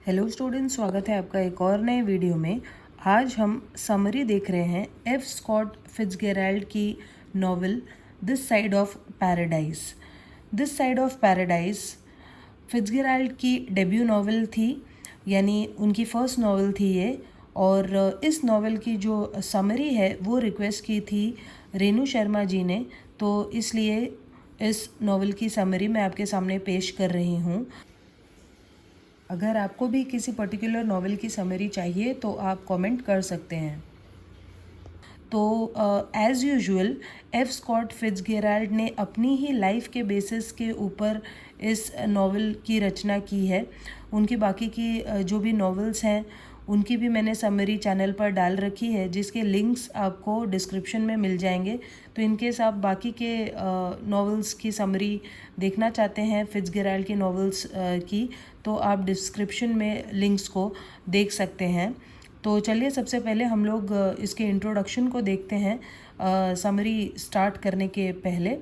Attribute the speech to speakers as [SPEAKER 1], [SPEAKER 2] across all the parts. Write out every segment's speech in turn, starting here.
[SPEAKER 1] Hello student, स्वागत है आपका एक और नए वीडियो में। आज हम समरी देख रहे हैं एफ स्कॉट फिट्जगेराल्ड की novel this side of paradise. This side of paradise Fitzgerald की डेब्यू नॉवल थी, यानी उनकी फर्स्ट नॉवल थी ये। और इस नॉवल की जो समरी है वो रिक्वेस्ट की थी रेणु शर्मा जी ने, तो इसलिए इस नॉवल की समरी मैं आपके सामने पेश कर रही हूँ। अगर आपको भी किसी पर्टिकुलर नॉवल की समरी चाहिए तो आप कमेंट कर सकते हैं। तो as usual F Scott Fitzgerald ने अपनी ही लाइफ के बेसिस के ऊपर इस नॉवल की रचना की है। उनकी बाकी की जो भी नॉवेल्स हैं उनकी भी मैंने समरी चैनल पर डाल रखी है, जिसके लिंक्स आपको डिस्क्रिप्शन में मिल जाएंगे। तो इनकेस आप बाकी के नॉवेल्स की समरी देखना चाहते हैं फिट्जगेराल्ड की नॉवेल्स की, तो आप डिस्क्रिप्शन में लिंक्स को देख सकते हैं। तो चलिए सबसे पहले हम लोग इसके इंट्रोडक्शन को देखते हैं समरी स्टार्ट करने के पहले।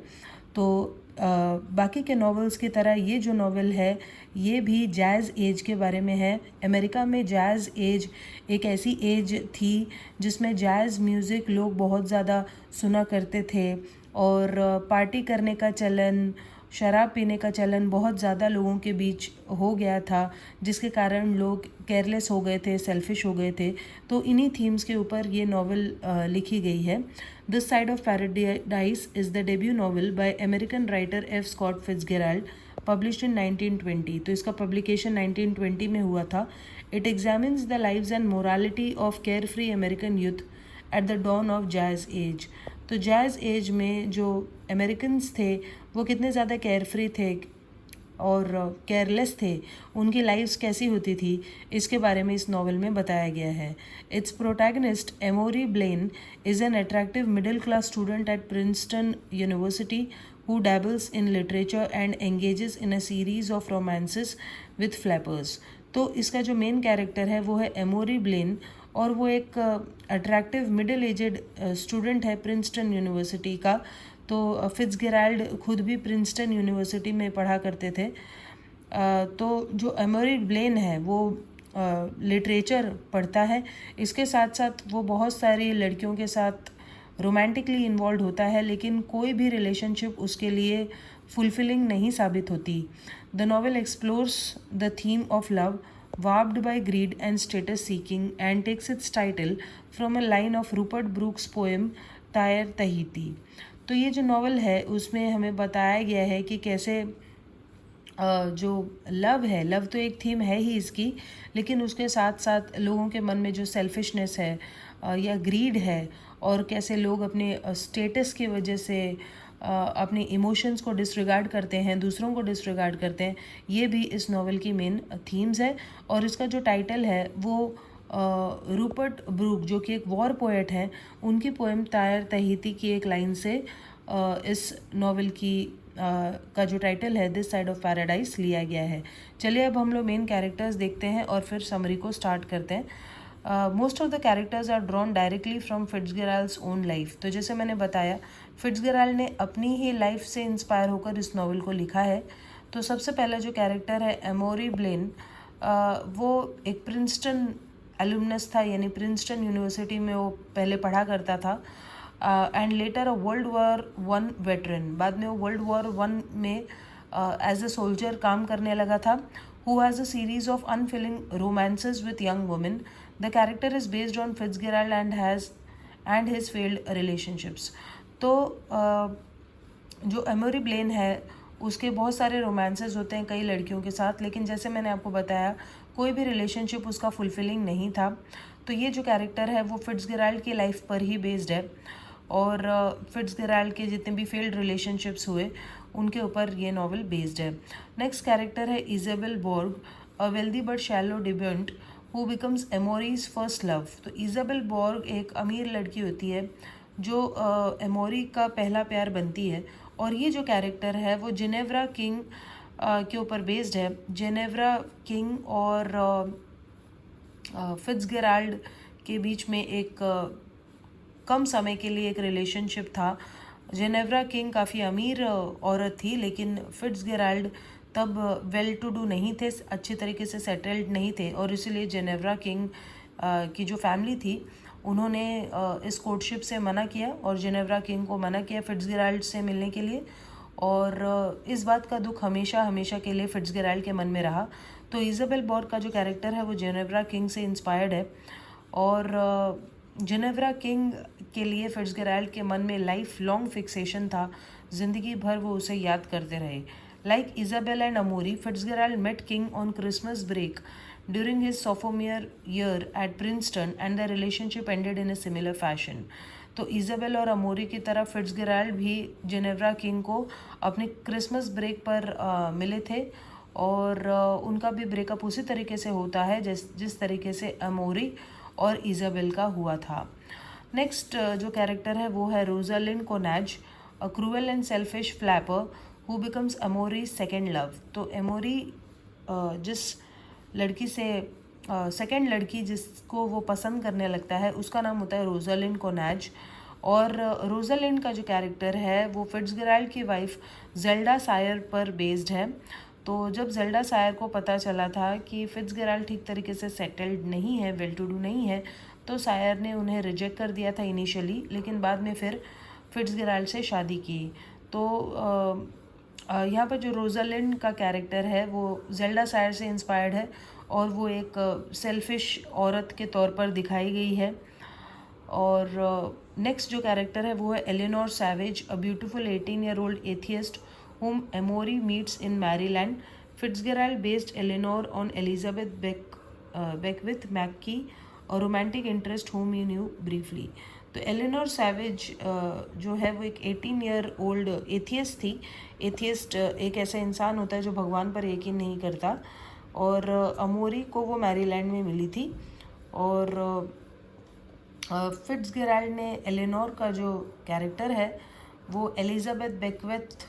[SPEAKER 1] तो बाकी के नॉवेल्स की तरह ये जो नॉवेल है ये भी जैज़ एज के बारे में है। अमेरिका में जैज़ एज एक ऐसी एज थी जिसमें जैज़ म्यूज़िक लोग बहुत ज़्यादा सुना करते थे, और पार्टी करने का चलन, शराब पीने का चलन बहुत ज़्यादा लोगों के बीच हो गया था, जिसके कारण लोग केयरलेस हो गए थे, सेल्फिश हो गए थे। तो इन्हीं थीम्स के ऊपर ये नॉवल लिखी गई है। This side of paradise is the debut novel by American writer F Scott Fitzgerald, published in 1920। तो इसका पब्लिकेशन 1920 में हुआ था। It examines the lives and morality of care free American youth at the dawn of jazz age. तो jazz age में जो Americans थे वो कितने ज़्यादा केयर फ्री थे और केयरलेस थे, उनकी लाइफ्स कैसी होती थी, इसके बारे में इस नॉवल में बताया गया है। Its protagonist Amory Blaine is an attractive middle class student at Princeton University who dabbles in literature and engages in a series of romances with flappers। तो इसका जो मेन कैरेक्टर है वो है एमोरी ब्लेन, और वो एक अट्रैक्टिव मिडिल एजेड स्टूडेंट है प्रिंसटन यूनिवर्सिटी का। तो फिट्जगेराल्ड खुद भी प्रिंसटन यूनिवर्सिटी में पढ़ा करते थे। तो जो एमोरी ब्लेन है वो लिटरेचर पढ़ता है, इसके साथ साथ वो बहुत सारी लड़कियों के साथ रोमांटिकली इन्वॉल्व होता है, लेकिन कोई भी रिलेशनशिप उसके लिए फुलफिलिंग नहीं साबित होती। The novel explores the theme of love warped by greed and status seeking and takes its title from a line of Rupert Brooks poem तायर तहीती। तो ये जो नॉवल है उसमें हमें बताया गया है कि कैसे जो लव है, लव तो एक थीम है ही इसकी, लेकिन उसके साथ साथ लोगों के मन में जो सेल्फिशनेस है या ग्रीड है, और कैसे लोग अपने स्टेटस की वजह से अपने इमोशंस को डिसरिगार्ड करते हैं, दूसरों को डिसरिगार्ड करते हैं, ये भी इस नॉवल की मेन थीम्स है। और इसका जो टाइटल है वो रूपर्ट ब्रूक, जो कि एक वॉर पोएट हैं, उनकी पोएम तायर तहीती की एक लाइन से इस नॉवल की का जो टाइटल है दिस साइड ऑफ पैराडाइज लिया गया है। चलिए अब हम लोग मेन कैरेक्टर्स देखते हैं और फिर समरी को स्टार्ट करते हैं। Most of the characters are drawn directly from Fitzgerald's own life. तो जैसे मैंने बताया, फिट्जगेराल्ड ने अपनी ही लाइफ से इंस्पायर होकर इस नॉवल को लिखा है। तो सबसे पहला जो कैरेक्टर है एमोरी ब्लेन, वो एक प्रिंसटन एलुमनस था, यानी प्रिंसटन यूनिवर्सिटी में वो पहले पढ़ा करता था। And later a world war one veteran, बाद में वो वर्ल्ड वॉर वन में एज अ सोल्जर काम करने लगा था। who has a series of unfilling romances with young women. The character is based on Fitzgerald and his failed relationships. तो जो एमोरी ब्लेन है उसके बहुत सारे रोमांसेस होते हैं कई लड़कियों के साथ, लेकिन जैसे मैंने आपको बताया कोई भी रिलेशनशिप उसका फुलफिलिंग नहीं था। तो ये जो कैरेक्टर है वो फिट्जगेराल्ड की लाइफ पर ही बेस्ड है, और फिट्जगेराल्ड के जितने भी फेल्ड रिलेशनशिप्स हुए उनके ऊपर ये नॉवल बेस्ड है। नेक्स्ट कैरेक्टर है Isabelle Borge, a wealthy but shallow debutante who becomes Amory's first love. तो इज़ाबेल बोर्ग एक अमीर लड़की होती है जो एमोरी का पहला प्यार बनती है, और ये जो कैरेक्टर है वो जेनेवरा किंग के ऊपर बेस्ड है। जेनेवरा किंग और फिट्जगेराल्ड के बीच में एक कम समय के लिए एक रिलेशनशिप था। जेनेवरा किंग काफ़ी अमीर औरत थी, लेकिन फिट्जगेराल्ड तब वेल टू डू नहीं थे, अच्छी तरीके से सेटल्ड नहीं थे, और इसीलिए जेनेवरा किंग की जो फैमिली थी उन्होंने इस कोर्टशिप से मना किया और जेनेवरा किंग को मना किया फिट्ज़जेराल्ड से मिलने के लिए। और इस बात का दुख हमेशा हमेशा के लिए फिट्ज़जेराल्ड के मन में रहा। तो इज़ाबेल बॉर का जो कैरेक्टर है वो जेनेवरा किंग से इंस्पायर्ड है, और जेनेवरा किंग के लिए फिट्ज़जेराल्ड के मन में लाइफ लॉन्ग फिक्सेशन था, ज़िंदगी भर वो उसे याद करते रहे। Like Isabelle and Amory, Fitzgerald met King on Christmas break during his sophomore year at Princeton and the relationship ended in a similar fashion. तो इज़ाबेल और अमोरी की तरह फिट्ज़जेराल्ड भी जेनेवरा किंग को अपने क्रिसमस ब्रेक पर मिले थे, और उनका भी ब्रेकअप उसी तरीके से होता है जिस तरीके से अमोरी और इज़ाबेल का हुआ था। नेक्स्ट जो कैरेक्टर है वो है Rosalind Connage, a cruel and selfish flapper who becomes Amory second love. तो अमोरी जिस लड़की से सेकंड लड़की जिसको वो पसंद करने लगता है उसका नाम होता है रोजालिंड कोनाज, और रोजालिंड का जो कैरेक्टर है वो फिट्ज़जेराल्ड की वाइफ जेल्डा सायर पर बेस्ड है। तो जब जेल्डा सायर को पता चला था कि फिट्ज़जेराल्ड ठीक तरीके से सेटल्ड नहीं है, वेल टू डू नहीं है, तो सायर ने उन्हें रिजेक्ट कर दिया था इनिशियली, लेकिन बाद में फिर फिट्ज़जेराल्ड से शादी की। तो यहाँ पर जो रोजालिंड का कैरेक्टर है वो जेल्डा सायर से इंस्पायर्ड है, और वो एक सेल्फिश औरत के तौर पर दिखाई गई है। और नेक्स्ट जो कैरेक्टर है वो है Eleanor Savage, a beautiful 18-year-old atheist whom Amory meets in Maryland. Fitzgerald based Eleanor on Elizabeth Beckwith Mackey, a romantic interest whom he knew briefly. तो एलिनोर सैवेज जो है वो एक 18-year-old एथियस्ट थी। एथियस्ट एक ऐसा इंसान होता है जो भगवान पर यकीन नहीं करता, और अमोरी को वो मैरीलैंड में मिली थी। और फिट्ज़जेराल्ड ने एलिनोर का जो कैरेक्टर है वो एलिजाबेथ बेकवेथ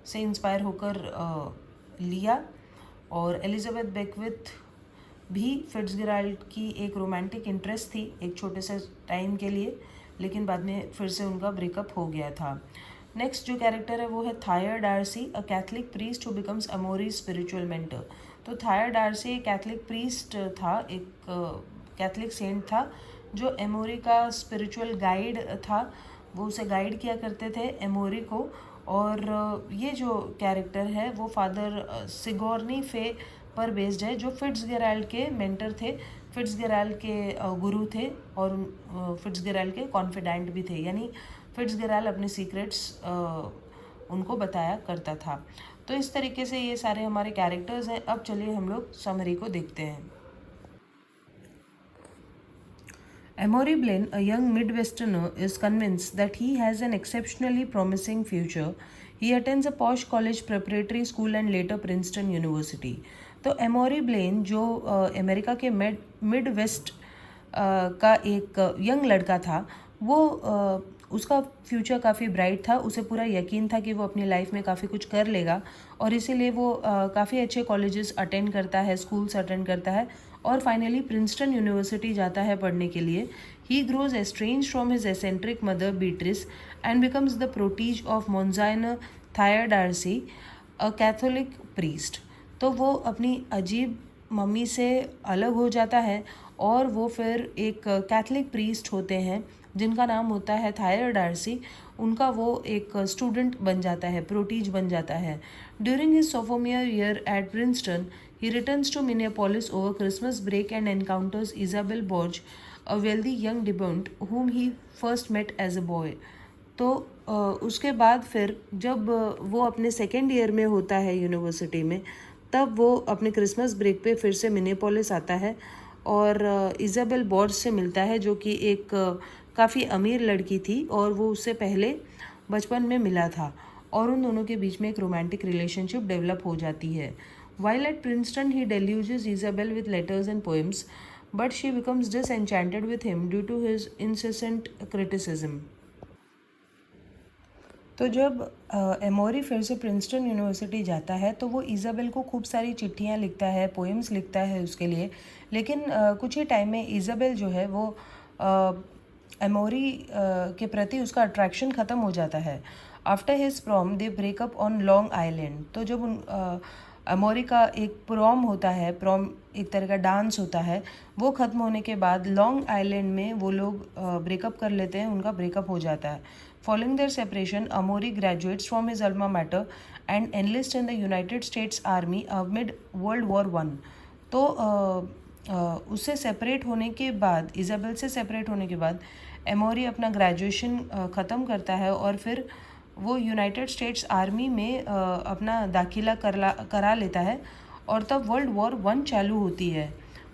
[SPEAKER 1] से इंस्पायर होकर लिया, और एलिजाबेथ बेकविथ भी फिट्ज़जेराल्ड की एक रोमांटिक इंटरेस्ट थी एक छोटे से टाइम के लिए, लेकिन बाद में फिर से उनका ब्रेकअप हो गया था। नेक्स्ट जो कैरेक्टर है वो है Thayer Darcy, a Catholic priest who becomes Amory spiritual mentor. तो थायर डार्सी एक कैथलिक प्रीस्ट था, एक कैथलिक सेंट था जो एमोरी का स्पिरिचुअल गाइड था। वो उसे गाइड किया करते थे एमोरी को। और ये जो कैरेक्टर है वो फादर सिगोर्नी फे पर बेस्ड है, जो फिट्ज़जेराल्ड के मेंटर थे, फिट्ज़जेराल्ड के गुरु थे, और फिट्ज़जेराल्ड के कॉन्फिडेंट भी थे, यानी फिट्ज़जेराल्ड अपने सीक्रेट्स उनको बताया करता था। तो इस तरीके से ये सारे हमारे कैरेक्टर्स हैं। अब चलिए हम लोग समरी को देखते हैं। Amory Blaine, a young Midwesterner, is convinced that he has an exceptionally promising future. He attends a posh college preparatory school and later Princeton University. तो एमोरी ब्लेन जो अमेरिका के मिड वेस्ट का एक यंग लड़का था, वो उसका फ्यूचर काफ़ी ब्राइट था। उसे पूरा यकीन था कि वो अपनी लाइफ में काफ़ी कुछ कर लेगा, और इसीलिए वो काफ़ी अच्छे कॉलेजेस अटेंड करता है, स्कूल्स अटेंड करता है, और फाइनली प्रिंसटन यूनिवर्सिटी जाता है पढ़ने के लिए। He grows estranged from his eccentric mother Beatrice and becomes the protege of Monsignor Thayer Darcy, a Catholic priest. तो वो अपनी अजीब मम्मी से अलग हो जाता है, और वो फिर एक कैथलिक प्रीस्ट होते हैं जिनका नाम होता है थायर डार्सी। उनका वो एक स्टूडेंट बन जाता है, प्रोटीज बन जाता है। During his sophomore year at Princeton, he returns to Minneapolis over Christmas break and encounters Isabel Borge, a wealthy young debutante whom he first met as a boy. तो उसके बाद फिर जब वो अपने सेकेंड ईयर में होता है यूनिवर्सिटी में, तब वो अपने क्रिसमस ब्रेक पे फिर से मिनेपोलिस आता है और इज़ाबेल बॉर्ज से मिलता है, जो कि एक काफ़ी अमीर लड़की थी, और वो उससे पहले बचपन में मिला था, और उन दोनों के बीच में एक रोमांटिक रिलेशनशिप डेवलप हो जाती है। While at Princeton, he deluges Isabel with letters and poems, but she becomes disenchanted with him due to his incessant criticism. तो जब एमोरी फिर से प्रिंसटन यूनिवर्सिटी जाता है तो वो इज़ाबेल को खूब सारी चिट्ठियाँ लिखता है, पोएम्स लिखता है उसके लिए, लेकिन कुछ ही टाइम में इज़ाबेल जो है वो एमोरी के प्रति उसका अट्रैक्शन ख़त्म हो जाता है। After his prom they break up on Long Island. तो जब अमोरी का एक प्रॉम होता है, प्रॉम एक तरह का डांस होता है, वो ख़त्म होने के बाद लॉन्ग आइलैंड में वो लोग ब्रेकअप कर लेते हैं, उनका ब्रेकअप हो जाता है. Following their separation Amory graduates from his alma mater and enlist in the United States Army amid World War 1. तो उससे सेपरेट होने के बाद, इज़ाबेल से सेपरेट होने के बाद एमोरी अपना ग्रेजुएशन ख़त्म करता है और फिर वो यूनाइटेड स्टेट्स आर्मी में अपना दाखिला करा लेता है और तब वर्ल्ड वॉर 1 चालू होती है,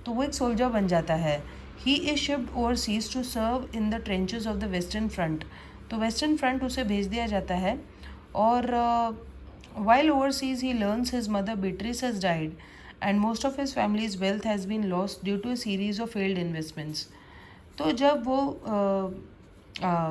[SPEAKER 1] तो वो एक सोल्जर बन जाता है. He is shipped overseas to serve in the trenches of the western front. तो वेस्टर्न फ्रंट उसे भेज दिया जाता है और while overseas he learns his mother Beatrice has died and most of his family's wealth has been lost due to a series of failed investments. तो जब वो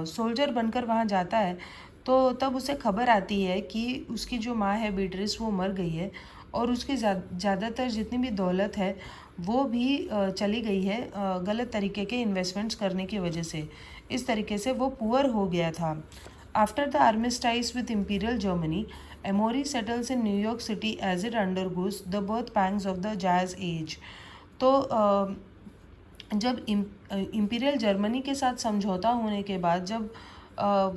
[SPEAKER 1] सोल्जर बनकर वहाँ जाता है तो तब उसे खबर आती है कि उसकी जो माँ है बीट्रिस, वो मर गई है और उसकी ज़्यादातर जितनी भी दौलत है वो भी चली गई है गलत तरीके के इन्वेस्टमेंट्स करने की वजह से. इस तरीके से वो पुअर हो गया था. After the आर्मिस्टाइज with imperial Germany, एमोरी settles in New York city as it undergoes the birth pangs of the jazz as. तो जब इम्पीरियल जर्मनी के साथ समझौता होने के बाद जब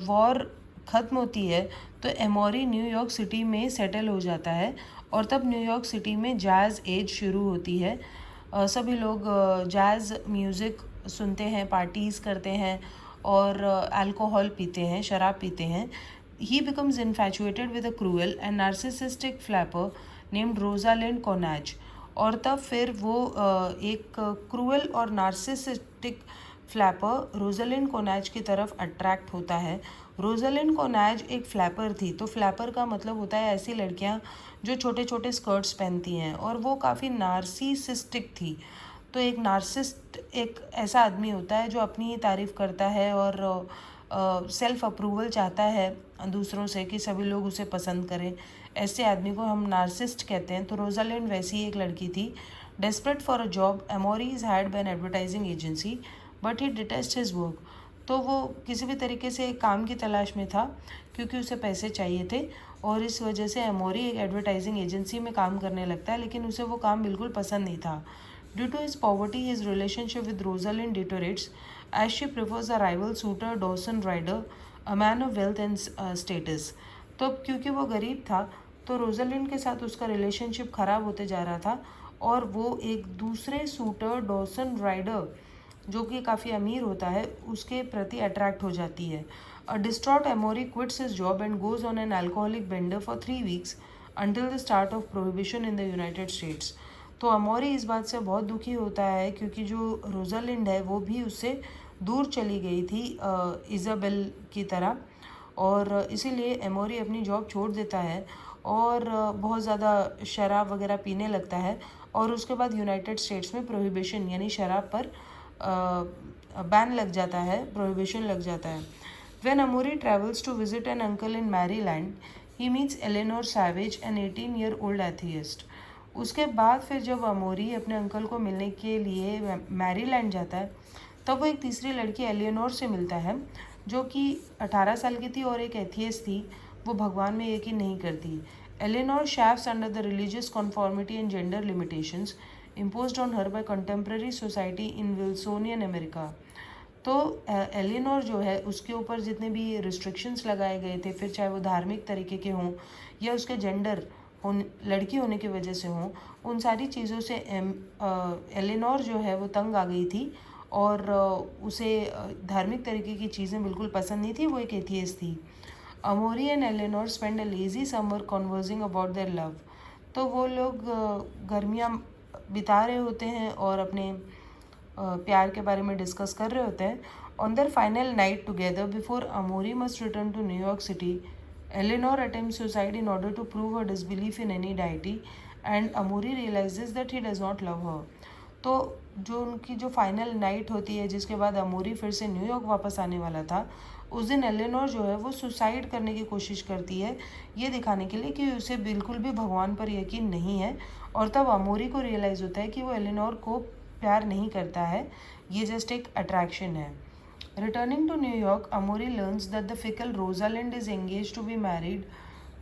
[SPEAKER 1] वॉर ख़त्म होती है तो एमोरी न्यूयॉर्क सिटी में सेटल हो जाता है और तब न्यूयॉर्क सिटी में जैज़ एज शुरू होती है. सभी लोग जैज़ म्यूज़िक सुनते हैं, पार्टीज़ करते हैं और अल्कोहल पीते हैं, शराब पीते हैं. He becomes infatuated with a cruel and narcissistic flapper named Rosalind Connage. और तब फिर वो एक क्रूअल और नार्सिसिस्टिक फ्लैपर रोजालिंड कोनाज की तरफ अट्रैक्ट होता है. रोजालिंड कोनाज एक फ्लैपर थी. तो फ्लैपर का मतलब होता है ऐसी लड़कियां जो छोटे छोटे स्कर्ट्स पहनती हैं, और वो काफ़ी नार्सिसिस्टिक थी. तो एक नार्सिस्ट एक ऐसा आदमी होता है जो अपनी ही तारीफ़ करता है और सेल्फ अप्रूवल चाहता है दूसरों से कि सभी लोग उसे पसंद करें. ऐसे आदमी को हम नार्सिस्ट कहते हैं. तो रोजालिंड वैसी एक लड़की थी. Desperate for a job, Amory's had been advertising agency but he detest his work. तो वो किसी भी तरीके से काम की तलाश में था क्योंकि उसे पैसे चाहिए थे, और इस वजह से एमोरी एक एडवर्टाइजिंग एजेंसी में काम करने लगता है, लेकिन उसे वो काम बिल्कुल पसंद नहीं था. Due to his poverty his relationship with Rosalind deteriorates as she prefers a rival suitor Dawson Ryder, a man of wealth and status. तो क्योंकि वो गरीब था तो रोजालिंड के साथ उसका रिलेशनशिप ख़राब होते जा रहा था और वो एक दूसरे सूटर डॉसन राइडर जो कि काफ़ी अमीर होता है उसके प्रति अट्रैक्ट हो जाती है. A distraught Amory quits his job and goes on an alcoholic bender for 3 weeks until the start of prohibition in the United States. तो अमोरी इस बात से बहुत दुखी होता है क्योंकि जो रोजालिंड है वो भी उससे दूर चली गई थी इज़ाबेल की तरह, और इसीलिए एमोरी अपनी जॉब छोड़ देता है और बहुत ज़्यादा शराब वगैरह पीने लगता है. और उसके बाद यूनाइटेड स्टेट्स में प्रोहिबिशन यानी शराब पर बैन लग जाता है, प्रोहिबिशन लग जाता है. When Amori travels to visit an uncle in Maryland, he meets Eleanor Savage, an 18-year-old atheist. उसके बाद फिर जब अमोरी अपने अंकल को मिलने के लिए मैरीलैंड जाता है तब वो एक तीसरी लड़की एलियनोर से मिलता है जो कि 18 साल की थी और एक एथियस्ट थी. वो भगवान में यकीन नहीं करती. Eleanor chafes under the religious conformity and gender limitations imposed on her by contemporary society in Wilsonian America. तो एलियनोर जो है उसके ऊपर जितने भी रिस्ट्रिक्शंस लगाए गए थे, फिर चाहे वो धार्मिक तरीके के हों या उसके जेंडर लड़की होने की वजह से हों, उन सारी चीज़ों से एलियनोर जो है वो तंग आ गई थी और उसे धार्मिक तरीके की चीज़ें बिल्कुल पसंद नहीं थी. वो एक एथियस्ट थी. Amory and Eleanor spend a lazy summer conversing about their love. तो वो लोग गर्मियाँ बिता रहे होते हैं और अपने प्यार के बारे में डिस्कस कर रहे होते हैं. On their final night together before Amory must return to New York city, Eleanor attempts suicide in order to prove her disbelief in any deity and Amory realizes that he does not love her. तो जो उनकी जो final night होती है जिसके बाद अमोरी फिर से न्यूयॉर्क वापस आने वाला था, उस दिन एलिनोर जो है वो सुसाइड करने की कोशिश करती है ये दिखाने के लिए कि उसे बिल्कुल भी भगवान पर यकीन नहीं है. और तब अमोरी को रियलाइज़ होता है कि वो एलिनोर को प्यार नहीं करता है, ये जस्ट एक अट्रैक्शन है. Returning to New York, Amory learns that the fickle Rosalind is engage to be married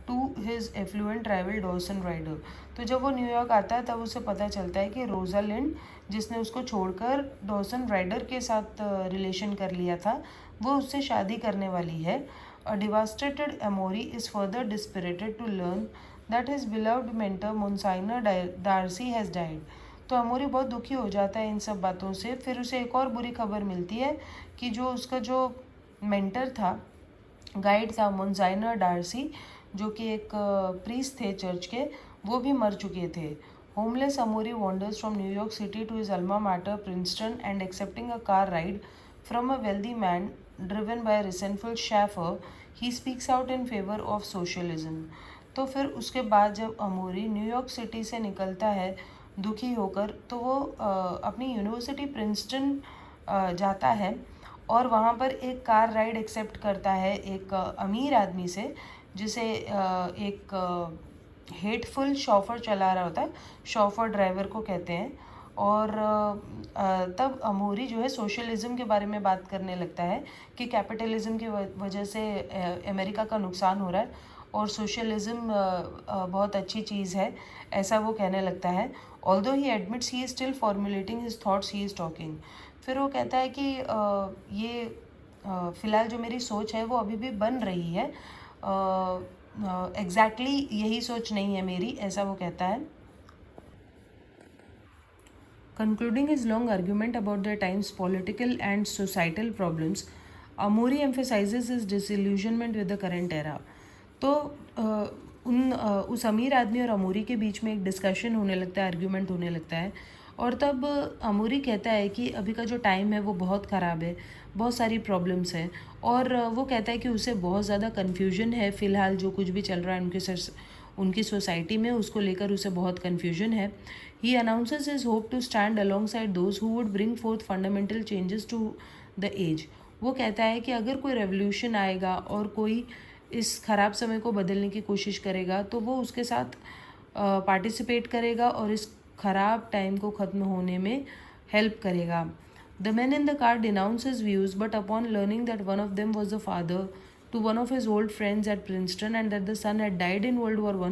[SPEAKER 1] to his affluent rival Dawson Ryder. तो जब वो न्यूयॉर्क आता है तब उसे पता चलता है कि रोजालिंड, जिसने उसको छोड़कर डॉसन राइडर के साथ रिलेशन कर लिया था, वो उससे शादी करने वाली है। A devastated Amory is further dispirited to learn that his beloved mentor Monsignor Darcy has died. तो अमोरी बहुत दुखी हो जाता है इन सब बातों से। फिर उसे एक और बुरी खबर मिलती है कि जो उसका जो मेंटर था, गाइड था, मोन्साइना डार्सी, जो कि एक प्रीस्ट थे चर्च के, वो भी मर चुके थे। Homeless अमोरी wonders from New York city to his alma matter Princeton and accepting a car ride from a wealthy man driven by resentful Schafer, he speaks out in favour of socialism. तो फिर उसके बाद जब अमोरी न्यूयॉर्क सिटी से निकलता है दुखी होकर, तो वो अपनी यूनिवर्सिटी प्रिंसटन जाता है और वहाँ पर एक कार राइड एक्सेप्ट करता है एक अमीर आदमी से, जिसे एक हेटफुल शॉफर चला रहा होता है, शॉफर ड्राइवर को कहते हैं। और तब अमोरी जो है सोशलिज्म के बारे में बात करने लगता है कि कैपिटलिज्म की वजह से अमेरिका का नुकसान हो रहा है और सोशलिज्म बहुत अच्छी चीज़ है, ऐसा वो कहने लगता है। Although he admits he is still formulating his thoughts he is talking. फिर वो कहता है कि ये फ़िलहाल जो मेरी सोच है वो अभी भी बन रही है, एग्जैक्टली यही सोच नहीं है मेरी, ऐसा वो कहता है। Concluding his long argument about their time's political and societal problems, Amori emphasizes his disillusionment with the current era. तो उस अमीर आदमी और अमोरी के बीच में एक डिस्कशन होने लगता है, आर्ग्यूमेंट होने लगता है। और तब अमोरी कहता है कि अभी का जो टाइम है वो बहुत ख़राब है, बहुत सारी प्रॉब्लम्स हैं, और वो कहता है कि उसे बहुत ज़्यादा कन्फ्यूजन है फ़िलहाल जो कुछ भी चल रहा है उनकी सोसाइटी में, उसको लेकर उसे बहुत कन्फ्यूजन है। He announces his hope to stand alongside those who would bring forth fundamental changes to the age. वो कहता है कि अगर कोई रेवोल्यूशन आएगा और कोई इस ख़राब समय को बदलने की कोशिश करेगा तो वो उसके साथ पार्टिसिपेट करेगा और इस ख़राब टाइम को ख़त्म होने में हेल्प करेगा। The man in the car denounce his views, but upon learning that one of them was the father to one of his old friends at Princeton and that the son had died in World War I,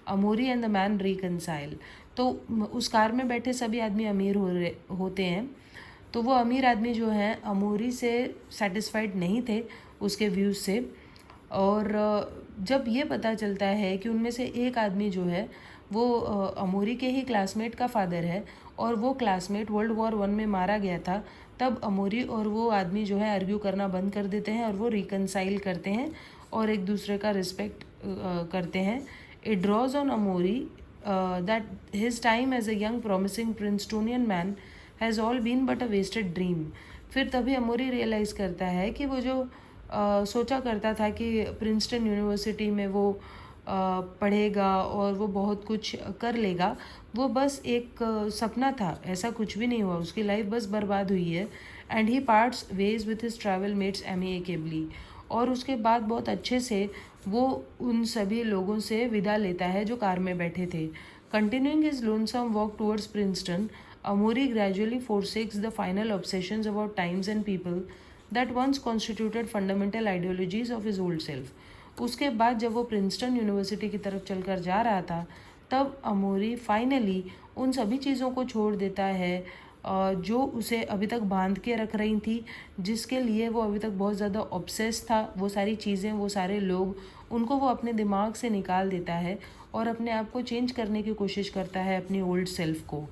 [SPEAKER 1] Amori and the man reconcile। तो उस car में बैठे सभी आदमी अमीर होते हैं। तो वो अमीर आदमी जो हैं अमोरी से सेटिस्फाइड नहीं थे उसके व्यूज़ से। और जब ये पता चलता है कि उनमें से एक आदमी जो है वो अमोरी के ही क्लासमेट का फादर है और वो क्लासमेट World War I में मारा गया था, तब अमोरी और वो आदमी जो है आर्ग्यू करना बंद कर देते हैं और वो रिकनसाइल करते हैं और एक दूसरे का रिस्पेक्ट करते हैं। It draws on Amory that his time as a young promising Princetonian man has all been but a wasted dream. फिर तभी अमोरी रियलाइज़ करता है कि वो जो सोचा करता था कि प्रिंसटन यूनिवर्सिटी में वो पढ़ेगा और वो बहुत कुछ कर लेगा, वो बस एक सपना था, ऐसा कुछ भी नहीं हुआ, उसकी लाइफ बस बर्बाद हुई है। And he parts ways with his travel mates amicably. और उसके बाद बहुत अच्छे से वो उन सभी लोगों से विदा लेता है जो कार में बैठे थे। Continuing his lonesome walk towards Princeton, अमोरी gradually forsakes the final obsessions about times and people that once constituted fundamental ideologies of his old self। उसके बाद जब वो प्रिंसटन यूनिवर्सिटी की तरफ चलकर जा रहा था, तब अमोरी फाइनली उन सभी चीज़ों को छोड़ देता है जो उसे अभी तक बांध के रख रही थी, जिसके लिए वो अभी तक बहुत ज़्यादा ऑब्सेस था। वो सारी चीज़ें, वो सारे लोग, उनको वो अपने दिमाग से निकाल देता है और अपने आप को चेंज करने की कोशिश करता है, अपनी ओल्ड सेल्फ को।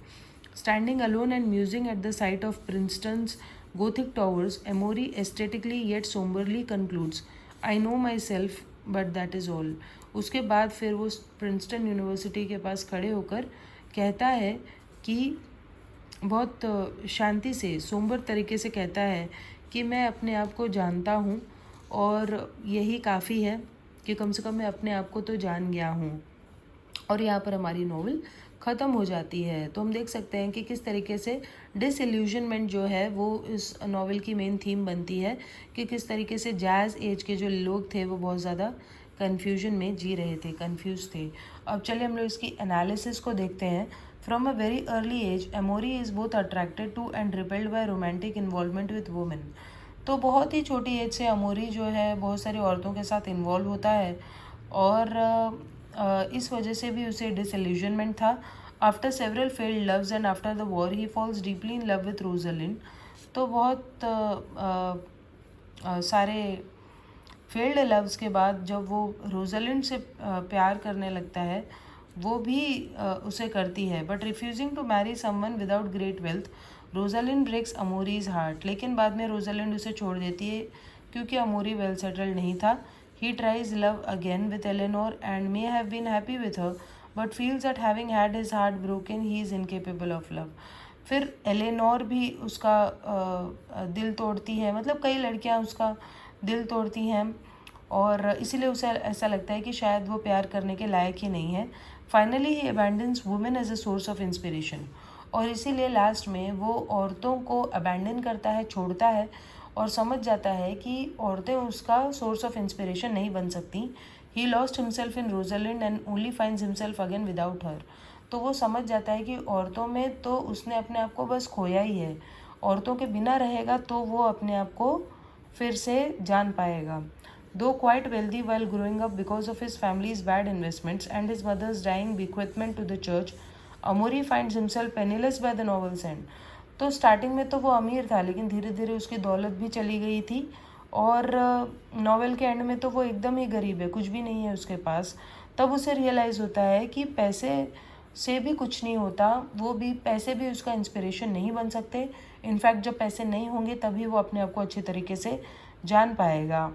[SPEAKER 1] Standing alone and musing at the sight of Princeton's Gothic towers, Amory aesthetically yet somberly concludes, I know myself, but that is all। उसके बाद फिर वो प्रिंसटन यूनिवर्सिटी के पास खड़े होकर कहता है कि बहुत शांति से, सोम्बर तरीके से कहता है कि मैं अपने आप को जानता हूँ और यही काफ़ी है कि कम से कम मैं अपने आप को तो जान गया हूँ। और यहाँ पर हमारी नॉवल ख़त्म हो जाती है। तो हम देख सकते हैं कि किस तरीके से डिसइल्यूजनमेंट जो है वो इस नॉवल की मेन थीम बनती है, कि किस तरीके से जैज़ एज के जो लोग थे वो बहुत ज़्यादा कन्फ्यूजन में जी रहे थे, कन्फ्यूज़ थे। अब चलिए हम लोग इसकी एनालिसिस को देखते हैं। From a very early age Amory is both attracted to and repelled by romantic involvement with women. तो बहुत ही छोटी एज से अमोरी जो है बहुत सारी औरतों के साथ इन्वॉल्व होता है और इस वजह से भी उसे डिसइल्यूजनमेंट था। After several failed loves and after the war he falls deeply in love with Rosalind. तो बहुत सारे फेल्ड लव्स के बाद जब वो रोजलिन से प्यार करने लगता है, वो भी उसे करती है, but refusing to marry someone without great wealth Rosalind breaks Amory's heart. लेकिन बाद में रोजलिन उसे छोड़ देती है क्योंकि अमोरी वेल सेटल्ड नहीं था। He tries love again with Eleanor and may have been happy with her, but feels that having had his heart broken he is incapable of love. फिर एलेनोर भी उसका दिल तोड़ती है, मतलब कई लड़कियां उसका दिल तोड़ती हैं और इसीलिए उसे ऐसा लगता है कि शायद वो प्यार करने के लायक ही नहीं है। Finally he abandons women as a source of inspiration, और इसीलिए लास्ट में वो औरतों को अबैंडन करता है, छोड़ता है और समझ जाता है कि औरतें उसका सोर्स ऑफ इंस्पिरेशन नहीं बन सकती। He lost himself in Rosalind and only finds himself again without her. तो वो समझ जाता है कि औरतों में तो उसने अपने आप को बस खोया ही है, औरतों के बिना रहेगा तो वो अपने आप को फिर से जान पाएगा। Though quite wealthy while growing up because of his family's bad investments and his mother's dying bequeathment to the church, Amori finds himself penniless by the novel's end. तो स्टार्टिंग में तो वो अमीर था, लेकिन धीरे धीरे उसकी दौलत भी चली गई थी और नॉवेल के एंड में तो वो एकदम ही गरीब है, कुछ भी नहीं है उसके पास। तब उसे रियलाइज़ होता है कि पैसे से भी कुछ नहीं होता, वो भी पैसे भी उसका इंस्पिरेशन नहीं बन सकते। इनफैक्ट जब पैसे नहीं होंगे तभी वो अपने आप को अच्छे तरीके से जान पाएगा।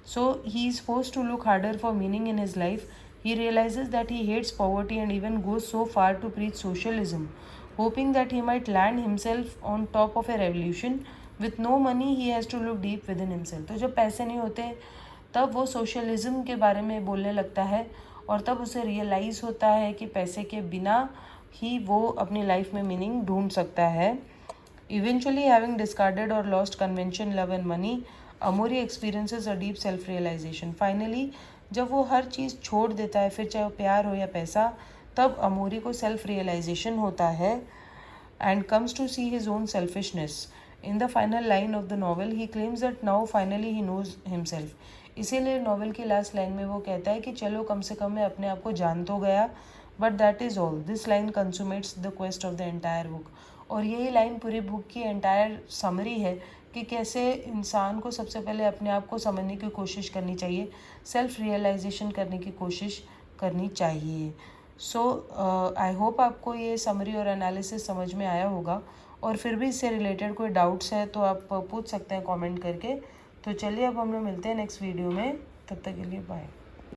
[SPEAKER 1] So he is forced to look harder for meaning in his life. He realizes that he hates poverty and even goes so far to preach socialism, hoping that he might land himself on top of a revolution. With no money, he has to look deep within himself. तो जब पैसे नहीं होते तब वो socialism के बारे में बोलने लगता है और तब उसे रियलाइज़ होता है कि पैसे के बिना ही वो अपनी लाइफ में मीनिंग ढूंढ सकता है। Eventually, having discarded or lost convention, love and money, Amori experiences a deep self-realization. Finally, जब वो हर चीज़ छोड़ देता है, फिर चाहे वो प्यार हो या पैसा, तब अमोरी को सेल्फ रियलाइजेशन होता है and comes to see his own selfishness. In the final line of the novel, he claims that now finally he knows himself. इसीलिए नॉवल की लास्ट लाइन में वो कहता है कि चलो कम से कम मैं अपने आप को जान तो गया, but that is all. This line consummates the quest of the entire book. और यही लाइन पूरी बुक की एंटायर समरी है कि कैसे इंसान को सबसे पहले अपने आप को समझने की कोशिश करनी चाहिए, सेल्फ रियलाइजेशन करने की कोशिश करनी चाहिए। सो आई होप आपको ये समरी और एनालिसिस समझ में आया होगा, और फिर भी इससे रिलेटेड कोई डाउट्स है तो आप पूछ सकते हैं कमेंट करके। तो चलिए अब हम लोग मिलते हैं नेक्स्ट वीडियो में, तब तक के लिए बाय।